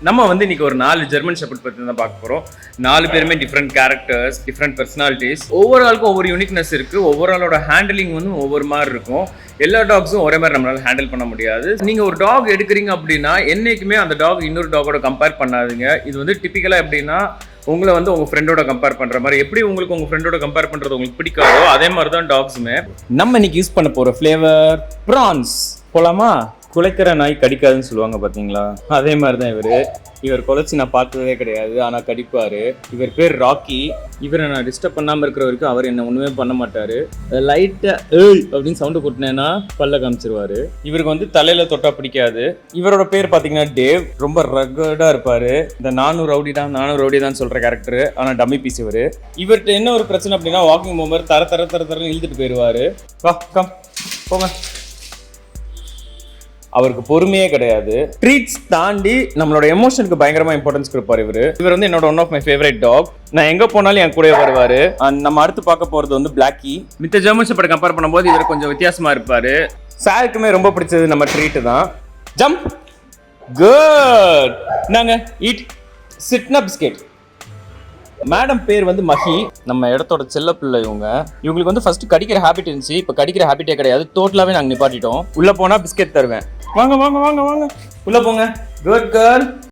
நம்ம வந்து இன்னைக்கு ஒரு 4 ஜெர்மன் ஷெப்பர்ட் பத்தி தான் பார்க்க போறோம். 4 பேருமே டிஃப்ரெண்ட் கேரக்டர்ஸ், டிஃப்ரெண்ட் பர்சனாலிட்டிஸ். ஒவ்வொரு ஆளுக்கும் ஒவ்வொரு யூனிக்னஸ் இருக்கு. ஒவ்வொரு ஆளோட ஹேண்டிலிங் வந்து ஒவ்வொரு மாதிரி இருக்கும். எல்லா டாக்ஸும் ஒரே மாதிரி நம்மளால ஹேண்டில் பண்ண முடியாது. நீங்க ஒரு டாக் எடுக்கிறீங்க அப்படின்னா என்னைக்குமே அந்த டாக் இன்னொரு டாகோட கம்பேர் பண்ணாதீங்க. இது வந்து டிபிக்கலா எப்படின்னா உங்களை வந்து உங்க ஃப்ரெண்டோட கம்பேர் பண்ற மாதிரி, எப்படி உங்களுக்கு உங்க ஃப்ரெண்டோட கம்பேர் பண்றது உங்களுக்கு பிடிக்காதோ அதே மாதிரி தான் டாக்ஸுமே. நம்ம இன்னைக்கு யூஸ் பண்ண போற ஃபிளேவர் ப்ரான்ஸ். போலாமா? குலைக்கிற நாய் கடிக்காதுன்னு சொல்லுவாங்க பார்த்தீங்களா, அதே மாதிரி தான் இவர் குலைச்சி நான் பார்த்ததே கிடையாது, ஆனால் கடிப்பார். இவர் பேர் ராக்கி. இவரை நான் டிஸ்டர்ப் பண்ணாமல் இருக்கிற வரைக்கும் அவர் என்ன ஒன்றுமே பண்ண மாட்டார். லைட்டாக ஏய் அப்படின்னு சவுண்டு போட்டினேன்னா பல்ல காமிச்சிருவார். இவருக்கு வந்து தலையில் தொட்டா பிடிக்காது. இவரோட பேர் பார்த்தீங்கன்னா டேவ். ரொம்ப ரகடாக இருப்பார். இந்த நானும் ரவுடி தான் சொல்கிற கேரக்டர், ஆனால் டம்மி பீஸ் இவர். இவர்கிட்ட என்ன ஒரு பிரச்சனை அப்படின்னா வாக்கிங் போகும்போது தரன்னு இழுத்துட்டு போயிடுவார். வா கம் போங்க. அவருக்கு பொறுமையே கிடையாது. ட்ரீட்ஸ் தாண்டி நம்மளோட எமோஷனுக்கு பயங்கரமா இம்பார்ட்டன்ஸ் கொடுப்பாரு இவர் வந்து என்னோட one of my favourite dog. நான் எங்க போனாலும் என் கூட வருவாரு. நம்ம அடுத்து பார்க்க போறது வந்து பிளாக்கி. மித்த ஜெர்மன் ஷெப்பர்ட் கம்பேர் பண்ணும்போது இவர் கொஞ்சம் வித்தியாசமா இருப்பாரு. சாருக்குமே ரொம்ப பிடிச்சது நம்ம ட்ரீட் தான். Jump good. நாங்க ஈட் சிட்னா பிஸ்கெட். மேடம் பேர் வந்து மஹி. நம்ம இடத்தோட செல்ல பிள்ளை இவங்களுக்கு வந்து ஃபர்ஸ்ட் கடிக்கிற ஹேபிட் இருந்துச்சு. இப்போ கடிக்கிற ஹேபிட்டே கிடையாது. டோட்டலாவே நாங்கள் நிப்பாட்டிட்டோம். உள்ள போனா பிஸ்கெட் தருவேன். வாங்க வாங்க வாங்க வாங்க உள்ள போங்க. Good girl.